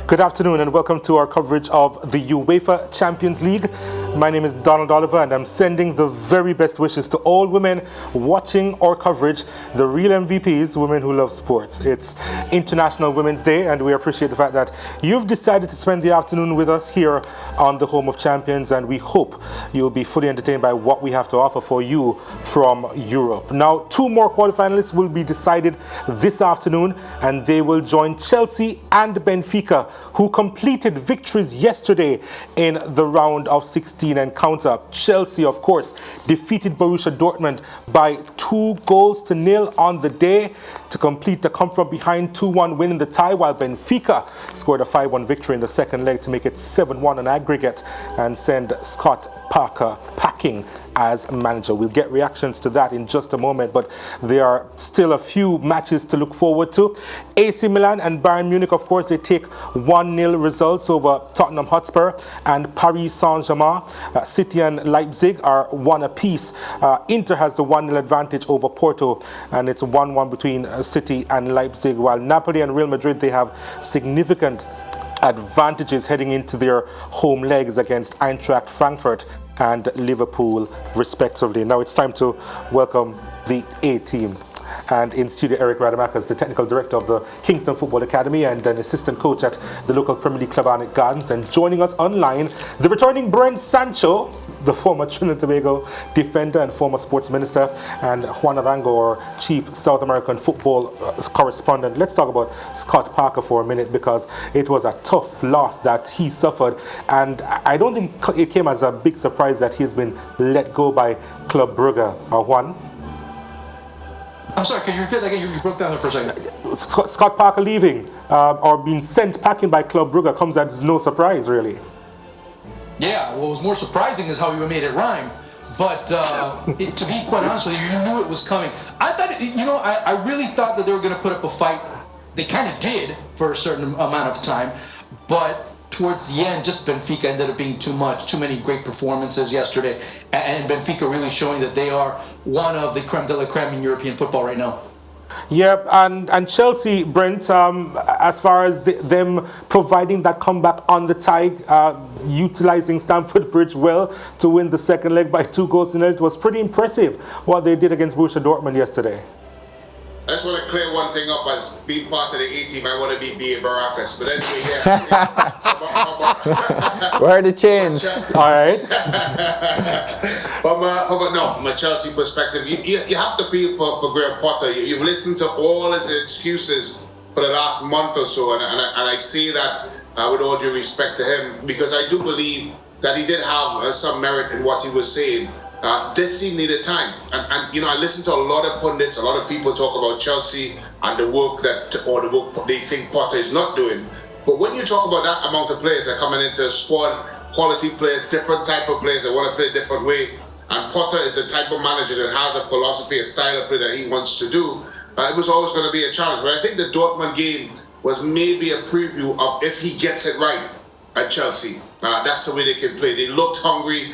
Good afternoon and welcome to our coverage of the UEFA Champions League. My name is Donald Oliver and I'm sending the very best wishes to all women watching our coverage, the real MVPs, women who love sports. It's International Women's Day and we appreciate the fact that you've decided to spend the afternoon with us here on the Home of Champions, and we hope you'll be fully entertained by what we have to offer for you from Europe. Now, two more quarterfinalists will be decided this afternoon and they will join Chelsea and Benfica, who completed victories yesterday in the round of 16 and counter. Chelsea, of course, defeated Borussia Dortmund by 2-0 on the day to complete the come from behind 2-1 win in the tie, while Benfica scored a 5-1 victory in the second leg to make it 7-1 on aggregate and send Scott Parker packing as manager. We'll get reactions to that in just a moment, but there are still a few matches to look forward to. AC Milan and Bayern Munich, of course, they take 1-0 results over Tottenham Hotspur and Paris Saint-Germain. City and Leipzig are 1 apiece. Inter has the 1-0 advantage over Porto, and it's 1-1 between City and Leipzig, while Napoli and Real Madrid, they have significant advantages heading into their home legs against Eintracht Frankfurt and Liverpool, respectively. Now it's time to welcome the A team. And in studio, Eric Rademacher, the technical director of the Kingston Football Academy and an assistant coach at the local Premier League club Arnett Gardens. And joining us online, the returning Brent Sancho, the former Trinidad and Tobago defender and former sports minister, and Juan Arango, our chief South American football correspondent. Let's talk about Scott Parker for a minute, because it was a tough loss that he suffered. And I don't think it came as a big surprise that he's been let go by Club Brugge. Juan? I'm sorry, can you repeat that again? You broke down there for a second. Scott Parker leaving or being sent packing by Club Brugge comes as no surprise, really. Yeah, what was more surprising is how you made it rhyme. But to be quite honest with you, you knew it was coming. I thought, I really thought that they were going to put up a fight. They kind of did for a certain amount of time. But towards the end, just Benfica ended up being too much. Too many great performances yesterday. And Benfica really showing that they are one of the creme de la creme in European football right now. Yeah, and Chelsea, Brent, as far as them providing that comeback on the tie, utilizing Stamford Bridge well to win the second leg by 2-0, it was pretty impressive what they did against Borussia Dortmund yesterday. I just want to clear one thing up. As being part of the A team, I want to be B.A. Baracus. But anyway, yeah. Where are the chains? All right. From a Chelsea perspective, you have to feel for Graham Potter. You've listened to all his excuses for the last month or so, and I say that with all due respect to him, because I do believe that he did have some merit in what he was saying. This team needed time, and I listened to a lot of pundits, a lot of people talk about Chelsea and the work they think Potter is not doing. But when you talk about that amount of players that are coming into a squad, quality players, different type of players that want to play a different way, and Potter is the type of manager that has a philosophy, a style of play that he wants to do, it was always going to be a challenge. But I think the Dortmund game was maybe a preview of if he gets it right at Chelsea. That's the way they can play. They looked hungry,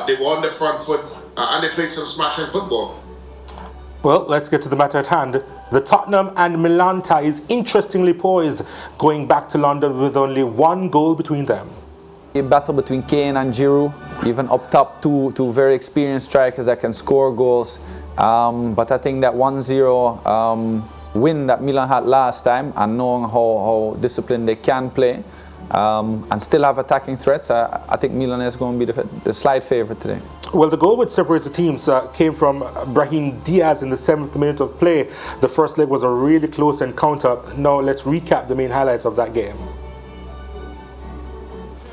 they were on the front foot, and they played some smashing football. Well, let's get to the matter at hand. The Tottenham and Milan tie is interestingly poised, going back to London with only 1 goal between them. A battle between Kane and Giroud, even up top, two very experienced strikers that can score goals. But I think that 1-0 win that Milan had last time, and knowing how disciplined they can play, and still have attacking threats, I think Milan is going to be the slight favourite today. Well, the goal which separates the teams came from Brahim Diaz in the 7th minute of play. The first leg was a really close encounter. Now let's recap the main highlights of that game.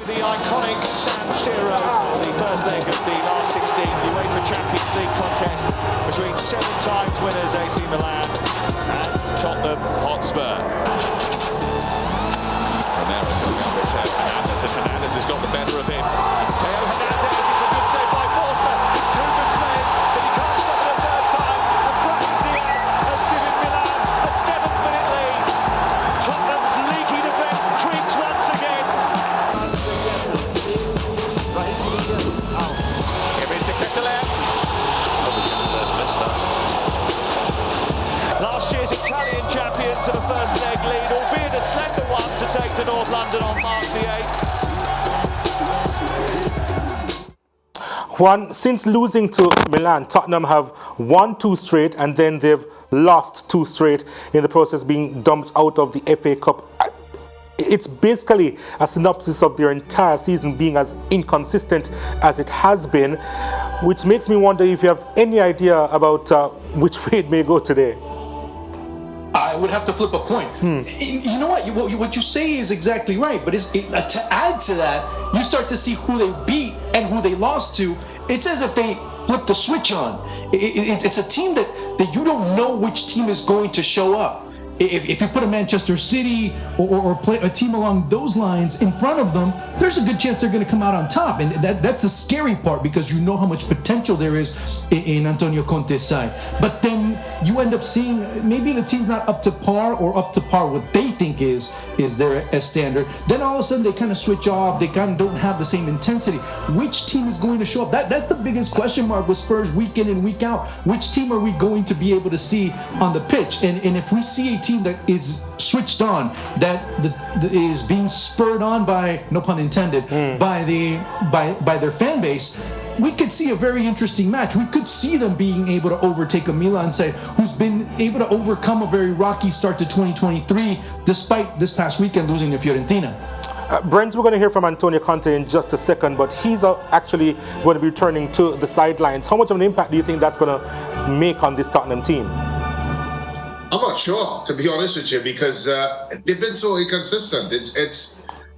The iconic San Siro, the first leg of the last 16 UEFA Champions League contest between 7-time winners AC Milan and Tottenham Hotspur. Hernandez has got the better of him. It's Theo Hernandez. It's a good save by Forsberg. It's 2 good saves, but he can't stop it a third time. And Brahim Diaz has given Milan a 7th-minute lead. Tottenham's leaky defence creaks once again. Give it to Keteler. Last year's Italian champions to the first leg lead, albeit a slender one to take to North London. London on March the 8th. Since losing to Milan, Tottenham have won 2 straight and then they've lost 2 straight, in the process being dumped out of the FA Cup. It's basically a synopsis of their entire season being as inconsistent as it has been, which makes me wonder if you have any idea about which way it may go today. I would have to flip a coin. You know what you say is exactly right, but to add to that, you start to see who they beat and who they lost to. It's as if they flipped the switch on. It's a team that you don't know which team is going to show up. If you put a Manchester City or play a team along those lines in front of them, there's a good chance they're going to come out on top. And that's the scary part, because you know how much potential there is in Antonio Conte's side. But then you end up seeing maybe the team's not up to par, or up to par what they think is their standard. Then all of a sudden they kind of switch off. They kind of don't have the same intensity. Which team is going to show up? That's the biggest question mark with Spurs week in and week out. Which team are we going to be able to see on the pitch? And if we see a team that is switched on, that is being spurred on by, no pun intended, by their fan base, we could see a very interesting match. We could see them being able to overtake a Milan side who's been able to overcome a very rocky start to 2023, despite this past weekend losing to Fiorentina. Brent, we're going to hear from Antonio Conte in just a second, but he's actually going to be returning to the sidelines. How much of an impact do you think that's going to make on this Tottenham team? I'm not sure, to be honest with you, because they've been so inconsistent.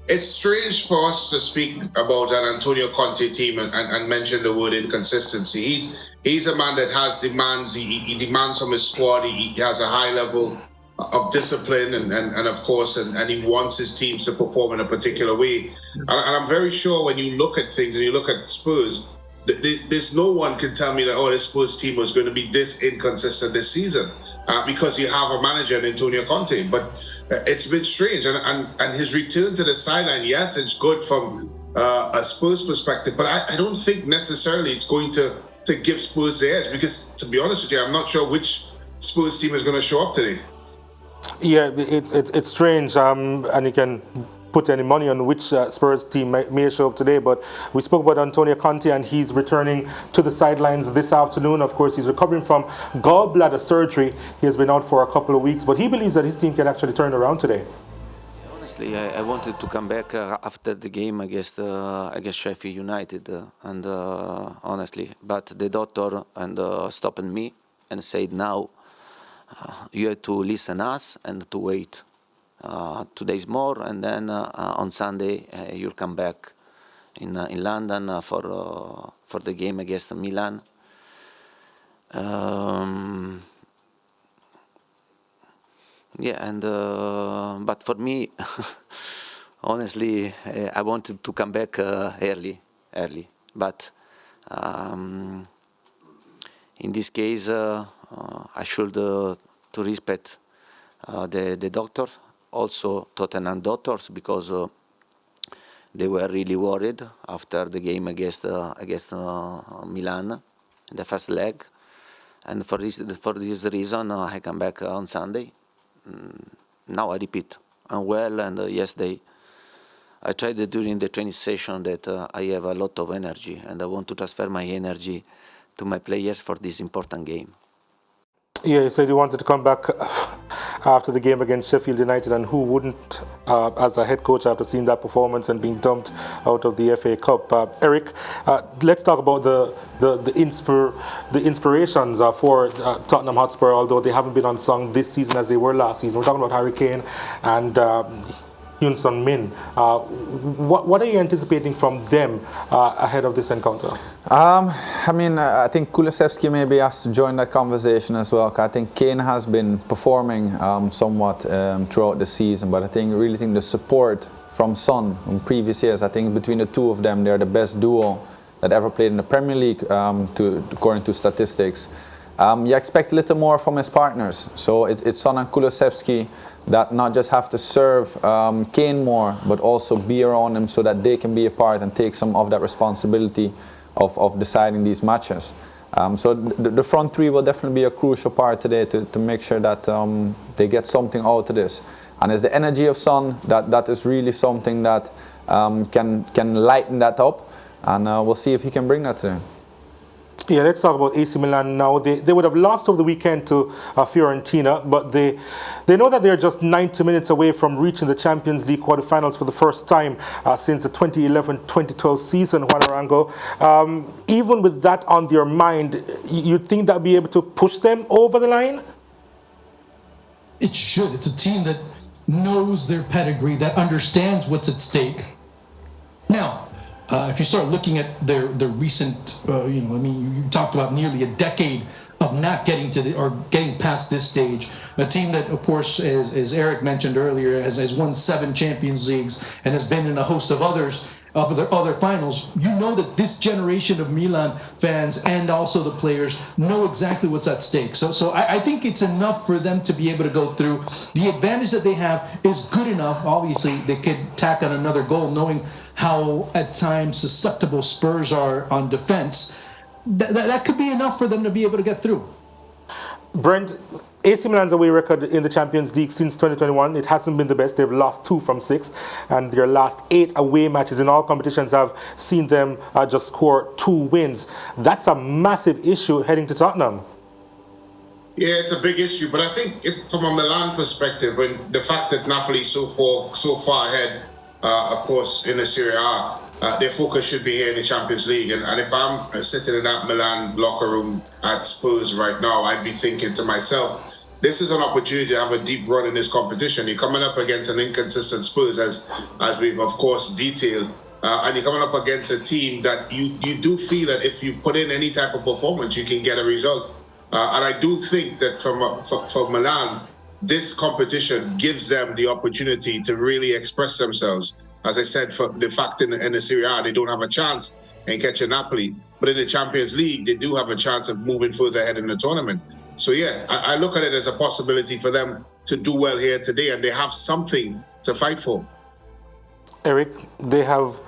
It's strange for us to speak about an Antonio Conte team and mention the word inconsistency. He's a man that has demands. He demands from his squad. He has a high level of discipline and of course, and he wants his teams to perform in a particular way. And I'm very sure when you look at things and you look at Spurs, there's no one can tell me that, oh, this Spurs team was going to be this inconsistent this season. Because you have a manager in Antonio Conte, but it's a bit strange. And his return to the sideline, yes, it's good from a Spurs perspective, but I don't think necessarily it's going to give Spurs the edge, because, to be honest with you, I'm not sure which Spurs team is going to show up today. Yeah, it's strange, and you can put any money on which Spurs team may show up today, but we spoke about Antonio Conte, and he's returning to the sidelines this afternoon. Of course, he's recovering from gallbladder surgery. He has been out for a couple of weeks, but he believes that his team can actually turn around today. Honestly, I wanted to come back after the game against Sheffield United, and honestly, but the doctor stopped me and said, now you have to listen us and to wait 2 days more, and then on Sunday you'll come back in London for the game against Milan. But for me, honestly, I wanted to come back early. But in this case, I should to respect the doctor, also Tottenham doctors, because they were really worried after the game against Milan in the first leg, and for this reason I come back on Sunday. Now I repeat, I'm well, and yesterday I tried during the training session that I have a lot of energy, and I want to transfer my energy to my players for this important game. Yeah, you said you wanted to come back after the game against Sheffield United, and who wouldn't as a head coach after seeing that performance and being dumped out of the FA Cup. Eric, let's talk about the inspirations for Tottenham Hotspur, although they haven't been unsung this season as they were last season. We're talking about Harry Kane and Hyun-Sung Min. What are you anticipating from them ahead of this encounter? I think Kulusevski maybe has to join that conversation as well. I think Kane has been performing somewhat throughout the season, but I really think the support from Son in previous years, I think between the two of them, they're the best duo that ever played in the Premier League, according to statistics. You expect a little more from his partners. So it's Son and Kulusevski that not just have to serve Kane more, but also be around him so that they can be a part and take some of that responsibility of deciding these matches. So the front three will definitely be a crucial part today to make sure that they get something out of this. And it's the energy of Son that is really something that can lighten that up. And we'll see if he can bring that to him. Yeah, let's talk about AC Milan now. They would have lost over the weekend to Fiorentina, but they know that they're just 90 minutes away from reaching the Champions League quarterfinals for the first time since the 2011-2012 season, Juan Arango. Even with that on their mind, you'd think they'll be able to push them over the line? It should. It's a team that knows their pedigree, that understands what's at stake. Now, if you start looking at their recent, you talked about nearly a decade of not getting to or getting past this stage. A team that, of course, as Eric mentioned earlier, has won 7 Champions Leagues and has been in a host of others of their other finals. You know that this generation of Milan fans and also the players know exactly what's at stake. So I think it's enough for them to be able to go through. The advantage that they have is good enough. Obviously, they could tack on another goal, knowing how at times susceptible Spurs are on defense. That could be enough for them to be able to get through. Brent, AC Milan's away record in the Champions League since 2021, it hasn't been the best. They've lost 2 from 6, and their last 8 away matches in all competitions have seen them just score 2 wins. That's a massive issue heading to Tottenham. Yeah, it's a big issue, but I think from a Milan perspective, when the fact that Napoli so far ahead, of course, in the Serie A, their focus should be here in the Champions League. And if I'm sitting in that Milan locker room at Spurs right now, I'd be thinking to myself, this is an opportunity to have a deep run in this competition. You're coming up against an inconsistent Spurs, as we've, of course, detailed. And you're coming up against a team that you do feel that if you put in any type of performance, you can get a result. And I do think that for Milan, this competition gives them the opportunity to really express themselves. As I said, for the fact in the Serie A, they don't have a chance in catching Napoli. But in the Champions League, they do have a chance of moving further ahead in the tournament. So yeah, I look at it as a possibility for them to do well here today, and they have something to fight for. Eric, they have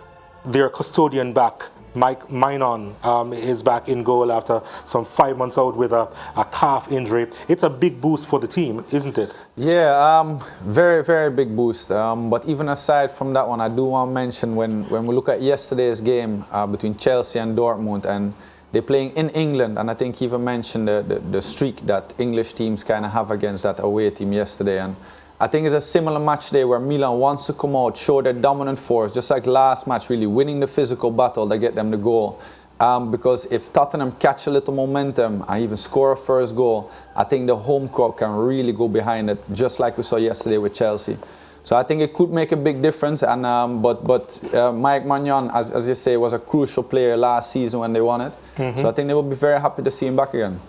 their custodian back. Mike Milan is back in goal after some 5 months out with a calf injury. It's a big boost for the team, isn't it? Yeah, very, very big boost. But even aside from that one, I do want to mention when we look at yesterday's game between Chelsea and Dortmund, and they're playing in England, and I think he even mentioned the streak that English teams kind of have against that away team yesterday. And I think it's a similar match today where Milan wants to come out, show their dominant force, just like last match, really winning the physical battle that get them the goal. Because if Tottenham catch a little momentum and even score a first goal, I think the home crowd can really go behind it, just like we saw yesterday with Chelsea. So I think it could make a big difference. And but Mike Maignan, as you say, was a crucial player last season when they won it. Mm-hmm. So I think they will be very happy to see him back again.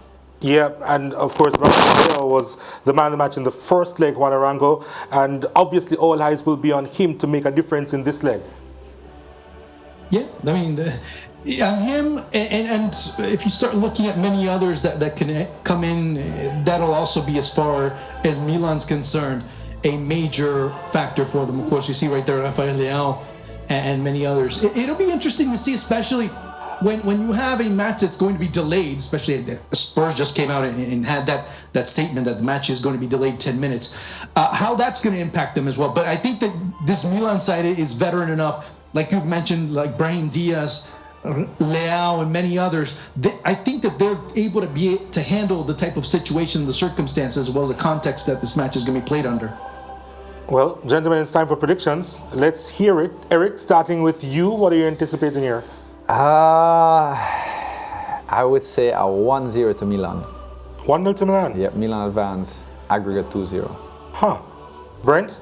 Yeah, and of course, Rafael was the man of the match in the first leg, Juan Arango, and obviously all eyes will be on him to make a difference in this leg. Yeah, I mean, on him, and if you start looking at many others that can come in, that'll also be, as far as Milan's concerned, a major factor for them. Of course, you see right there Rafael Leao and many others. It'll be interesting to see, especially when you have a match that's going to be delayed, especially Spurs just came out and had that statement that the match is going to be delayed 10 minutes, how that's going to impact them as well. But I think that this Milan side is veteran enough, like you've mentioned, like Brahim Diaz, Leao, and many others. I think that they're able to handle the type of situation, the circumstances, as well as the context that this match is going to be played under. Well, gentlemen, it's time for predictions. Let's hear it. Eric, starting with you, what are you anticipating here? I would say a 1-0 to Milan. 1-0 to Milan? Yep, Milan advance, aggregate 2-0. Huh. Brent?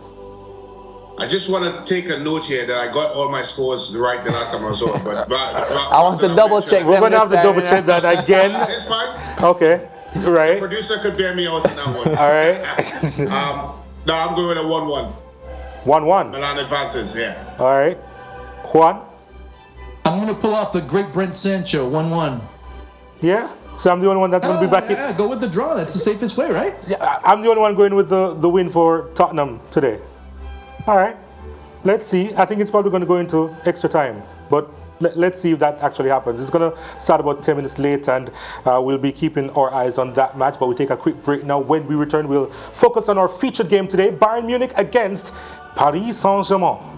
I just want to take a note here that I got all my scores right the last time I was on. But I want to double check. We're going to have to double check that again. It's fine. Okay, right. The producer could bear me out in that one. All right. No, I'm going with a 1-1. 1-1. Milan advances, yeah. All right. Juan? I'm going to pull off the great Brent Sancho, 1-1. Yeah? So I'm the only one that's going to be back in. Yeah, go with the draw. That's the safest way, right? Yeah, I'm the only one going with the win for Tottenham today. All right. Let's see. I think it's probably going to go into extra time. But let's see if that actually happens. It's going to start about 10 minutes late, and we'll be keeping our eyes on that match. But we'll take a quick break now. When we return, we'll focus on our featured game today, Bayern Munich against Paris Saint-Germain.